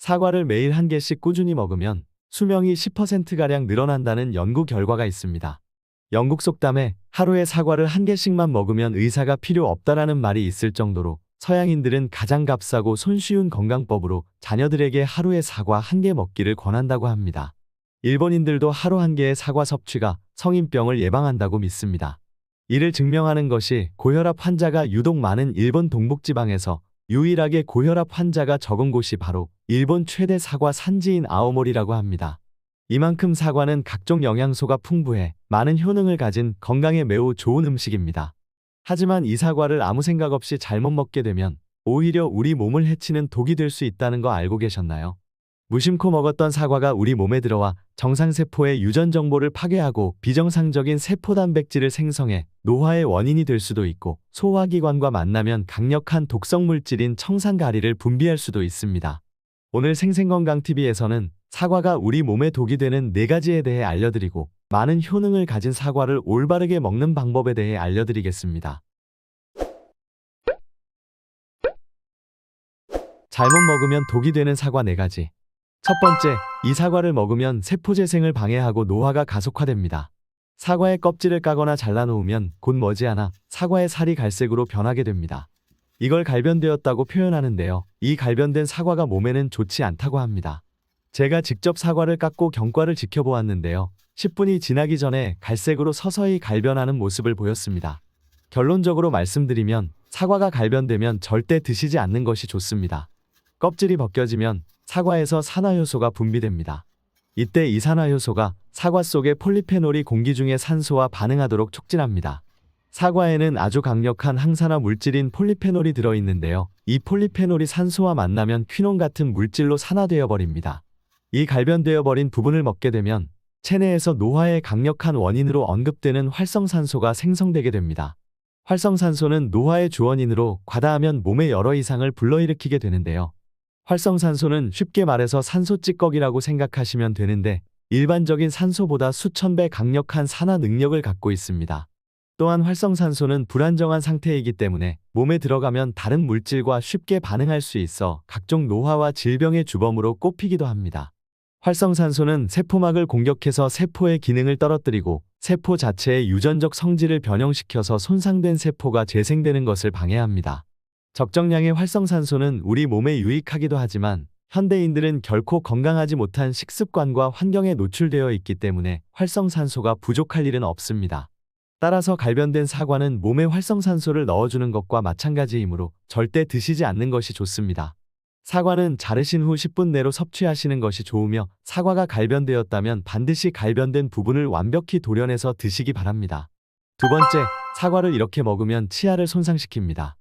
사과를 매일 한 개씩 꾸준히 먹으면 수명이 10%가량 늘어난다는 연구 결과가 있습니다. 영국 속담에 하루에 사과를 한 개씩만 먹으면 의사가 필요 없다라는 말이 있을 정도로 서양인들은 가장 값싸고 손쉬운 건강법으로 자녀들에게 하루에 사과 한 개 먹기를 권한다고 합니다. 일본인들도 하루 한 개의 사과 섭취가 성인병을 예방한다고 믿습니다. 이를 증명하는 것이 고혈압 환자가 유독 많은 일본 동북지방에서 유일하게 고혈압 환자가 적은 곳이 바로 일본 최대 사과 산지인 아오모리라고 합니다. 이만큼 사과는 각종 영양소가 풍부해 많은 효능을 가진 건강에 매우 좋은 음식입니다. 하지만 이 사과를 아무 생각 없이 잘못 먹게 되면 오히려 우리 몸을 해치는 독이 될 수 있다는 거 알고 계셨나요? 무심코 먹었던 사과가 우리 몸에 들어와 정상세포의 유전 정보를 파괴하고 비정상적인 세포 단백질을 생성해 노화의 원인이 될 수도 있고 소화기관과 만나면 강력한 독성 물질인 청산가리를 분비할 수도 있습니다. 오늘 생생건강TV에서는 사과가 우리 몸에 독이 되는 4가지에 대해 알려드리고 많은 효능을 가진 사과를 올바르게 먹는 방법에 대해 알려드리겠습니다. 잘못 먹으면 독이 되는 사과 4가지. 첫 번째, 이 사과를 먹으면 세포 재생을 방해하고 노화가 가속화됩니다. 사과의 껍질을 까거나 잘라놓으면 곧 머지않아 사과의 살이 갈색으로 변하게 됩니다. 이걸 갈변되었다고 표현하는데요. 이 갈변된 사과가 몸에는 좋지 않다고 합니다. 제가 직접 사과를 깎고 경과를 지켜보았는데요. 10분이 지나기 전에 갈색으로 서서히 갈변하는 모습을 보였습니다. 결론적으로 말씀드리면 사과가 갈변되면 절대 드시지 않는 것이 좋습니다. 껍질이 벗겨지면 사과에서 산화효소가 분비됩니다. 이때 이 산화효소가 사과 속의 폴리페놀이 공기 중의 산소와 반응하도록 촉진합니다. 사과에는 아주 강력한 항산화 물질인 폴리페놀이 들어있는데요. 이 폴리페놀이 산소와 만나면 퀴논 같은 물질로 산화되어 버립니다. 이 갈변되어 버린 부분을 먹게 되면 체내에서 노화의 강력한 원인으로 언급되는 활성산소가 생성되게 됩니다. 활성산소는 노화의 주원인으로 과다하면 몸에 여러 이상을 불러일으키게 되는데요. 활성산소는 쉽게 말해서 산소 찌꺼기라고 생각하시면 되는데 일반적인 산소보다 수천 배 강력한 산화 능력을 갖고 있습니다. 또한 활성산소는 불안정한 상태이기 때문에 몸에 들어가면 다른 물질과 쉽게 반응할 수 있어 각종 노화와 질병의 주범으로 꼽히기도 합니다. 활성산소는 세포막을 공격해서 세포의 기능을 떨어뜨리고 세포 자체의 유전적 성질을 변형시켜서 손상된 세포가 재생되는 것을 방해합니다. 적정량의 활성산소는 우리 몸에 유익하기도 하지만 현대인들은 결코 건강하지 못한 식습관과 환경에 노출되어 있기 때문에 활성산소가 부족할 일은 없습니다. 따라서 갈변된 사과는 몸에 활성산소를 넣어주는 것과 마찬가지이므로 절대 드시지 않는 것이 좋습니다. 사과는 자르신 후 10분 내로 섭취하시는 것이 좋으며 사과가 갈변되었다면 반드시 갈변된 부분을 완벽히 도려내서 드시기 바랍니다. 두 번째, 사과를 이렇게 먹으면 치아를 손상시킵니다.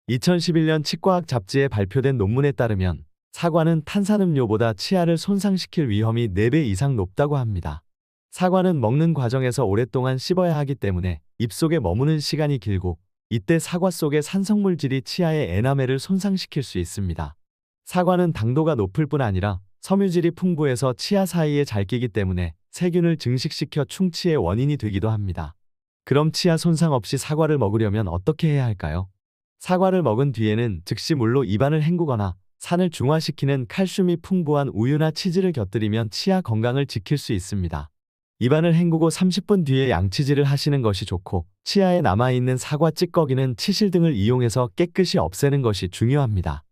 2011년 치과학 잡지에 발표된 논문에 따르면 사과는 탄산음료보다 치아를 손상시킬 위험이 4배 이상 높다고 합니다. 사과는 먹는 과정에서 오랫동안 씹어야 하기 때문에 입속에 머무는 시간이 길고 이때 사과 속의 산성물질이 치아의 에나멜을 손상시킬 수 있습니다. 사과는 당도가 높을 뿐 아니라 섬유질이 풍부해서 치아 사이에 잘 끼기 때문에 세균을 증식시켜 충치의 원인이 되기도 합니다. 그럼 치아 손상 없이 사과를 먹으려면 어떻게 해야 할까요? 사과를 먹은 뒤에는 즉시 물로 입안을 헹구거나 산을 중화시키는 칼슘이 풍부한 우유나 치즈를 곁들이면 치아 건강을 지킬 수 있습니다. 입안을 헹구고 30분 뒤에 양치질을 하시는 것이 좋고 치아에 남아있는 사과 찌꺼기는 치실 등을 이용해서 깨끗이 없애는 것이 중요합니다.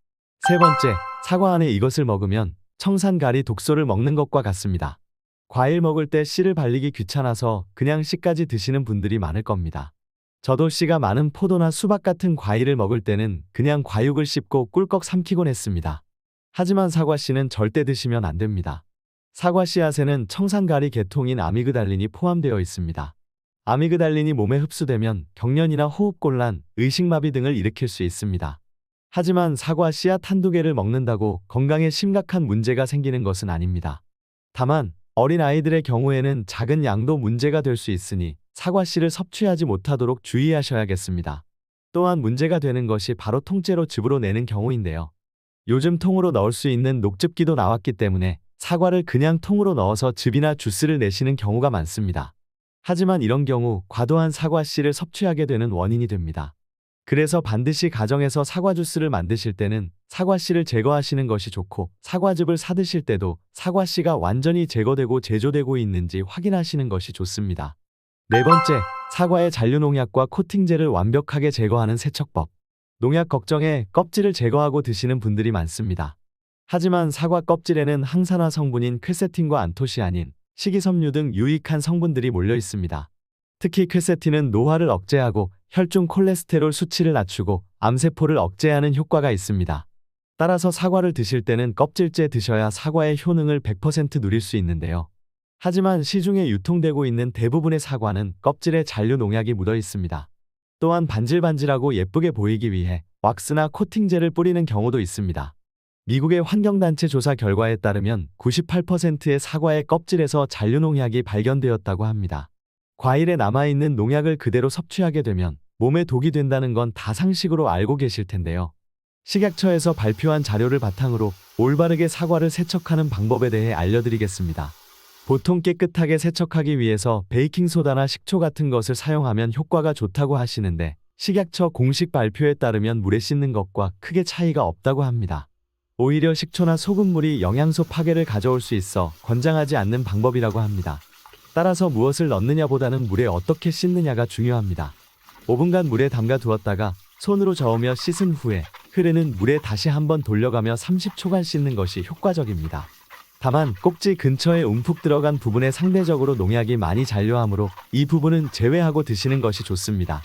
세 번째, 사과 안에 이것을 먹으면 청산가리 독소를 먹는 것과 같습니다. 과일 먹을 때 씨를 발리기 귀찮아서 그냥 씨까지 드시는 분들이 많을 겁니다. 저도 씨가 많은 포도나 수박 같은 과일을 먹을 때는 그냥 과육을 씹고 꿀꺽 삼키곤 했습니다. 하지만 사과 씨는 절대 드시면 안 됩니다. 사과 씨앗에는 청산가리 계통인 아미그달린이 포함되어 있습니다. 아미그달린이 몸에 흡수되면 경련이나 호흡곤란, 의식마비 등을 일으킬 수 있습니다. 하지만 사과 씨앗 한두 개를 먹는다고 건강에 심각한 문제가 생기는 것은 아닙니다. 다만 어린 아이들의 경우에는 작은 양도 문제가 될 수 있으니 사과씨를 섭취하지 못하도록 주의하셔야겠습니다. 또한 문제가 되는 것이 바로 통째로 즙으로 내는 경우인데요. 요즘 통으로 넣을 수 있는 녹즙기도 나왔기 때문에 사과를 그냥 통으로 넣어서 즙이나 주스를 내시는 경우가 많습니다. 하지만 이런 경우 과도한 사과씨를 섭취하게 되는 원인이 됩니다. 그래서 반드시 가정에서 사과 주스를 만드실 때는 사과씨를 제거하시는 것이 좋고, 사과즙을 사드실 때도 사과씨가 완전히 제거되고 제조되고 있는지 확인하시는 것이 좋습니다. 네 번째, 사과의 잔류농약과 코팅제를 완벽하게 제거하는 세척법. 농약 걱정에 껍질을 제거하고 드시는 분들이 많습니다. 하지만 사과 껍질에는 항산화 성분인 퀘세틴과 안토시아닌, 식이섬유 등 유익한 성분들이 몰려 있습니다. 특히 퀘세틴은 노화를 억제하고 혈중 콜레스테롤 수치를 낮추고 암세포를 억제하는 효과가 있습니다. 따라서 사과를 드실 때는 껍질째 드셔야 사과의 효능을 100% 누릴 수 있는데요. 하지만 시중에 유통되고 있는 대부분의 사과는 껍질에 잔류 농약이 묻어 있습니다. 또한 반질반질하고 예쁘게 보이기 위해 왁스나 코팅제를 뿌리는 경우도 있습니다. 미국의 환경단체 조사 결과에 따르면 98%의 사과의 껍질에서 잔류농약이 발견되었다고 합니다. 과일에 남아있는 농약을 그대로 섭취하게 되면 몸에 독이 된다는 건 다 상식으로 알고 계실 텐데요. 식약처에서 발표한 자료를 바탕으로 올바르게 사과를 세척하는 방법에 대해 알려드리겠습니다. 보통 깨끗하게 세척하기 위해서 베이킹소다나 식초 같은 것을 사용하면 효과가 좋다고 하시는데, 식약처 공식 발표에 따르면 물에 씻는 것과 크게 차이가 없다고 합니다. 오히려 식초나 소금물이 영양소 파괴를 가져올 수 있어 권장하지 않는 방법이라고 합니다. 따라서 무엇을 넣느냐보다는 물에 어떻게 씻느냐가 중요합니다. 5분간 물에 담가 두었다가 손으로 저으며 씻은 후에 흐르는 물에 다시 한번 돌려가며 30초간 씻는 것이 효과적입니다. 다만 꼭지 근처에 움푹 들어간 부분에 상대적으로 농약이 많이 잔류하므로 이 부분은 제외하고 드시는 것이 좋습니다.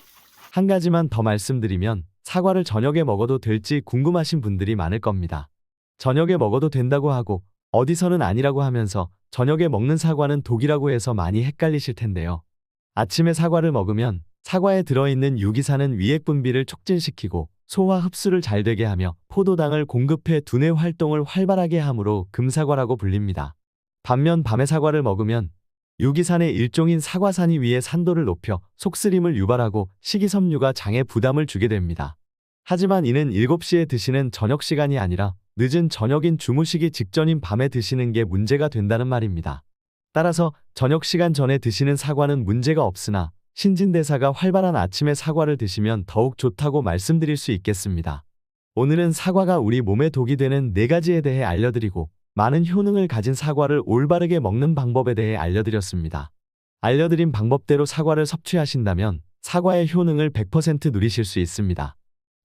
한 가지만 더 말씀드리면, 사과를 저녁에 먹어도 될지 궁금하신 분들이 많을 겁니다. 저녁에 먹어도 된다고 하고 어디서는 아니라고 하면서 저녁에 먹는 사과는 독이라고 해서 많이 헷갈리실 텐데요. 아침에 사과를 먹으면 사과에 들어있는 유기산은 위액 분비를 촉진시키고 소화 흡수를 잘 되게 하며 포도당을 공급해 두뇌 활동을 활발하게 하므로 금사과라고 불립니다. 반면 밤에 사과를 먹으면 유기산의 일종인 사과산이 위의 산도를 높여 속쓰림을 유발하고 식이섬유가 장에 부담을 주게 됩니다. 하지만 이는 7시에 드시는 저녁 시간이 아니라 늦은 저녁인 주무시기 직전인 밤에 드시는 게 문제가 된다는 말입니다. 따라서 저녁 시간 전에 드시는 사과는 문제가 없으나 신진대사가 활발한 아침에 사과를 드시면 더욱 좋다고 말씀드릴 수 있겠습니다. 오늘은 사과가 우리 몸에 독이 되는 4가지에 대해 알려드리고, 많은 효능을 가진 사과를 올바르게 먹는 방법에 대해 알려드렸습니다. 알려드린 방법대로 사과를 섭취하신다면 사과의 효능을 100% 누리실 수 있습니다.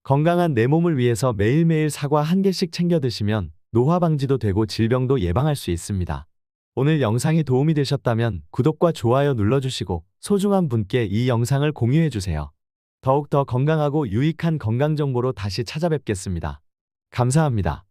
건강한 내 몸을 위해서 매일매일 사과 1개씩 챙겨 드시면 노화 방지도 되고 질병도 예방할 수 있습니다. 오늘 영상이 도움이 되셨다면 구독과 좋아요 눌러주시고 소중한 분께 이 영상을 공유해주세요. 더욱더 건강하고 유익한 건강정보로 다시 찾아뵙겠습니다. 감사합니다.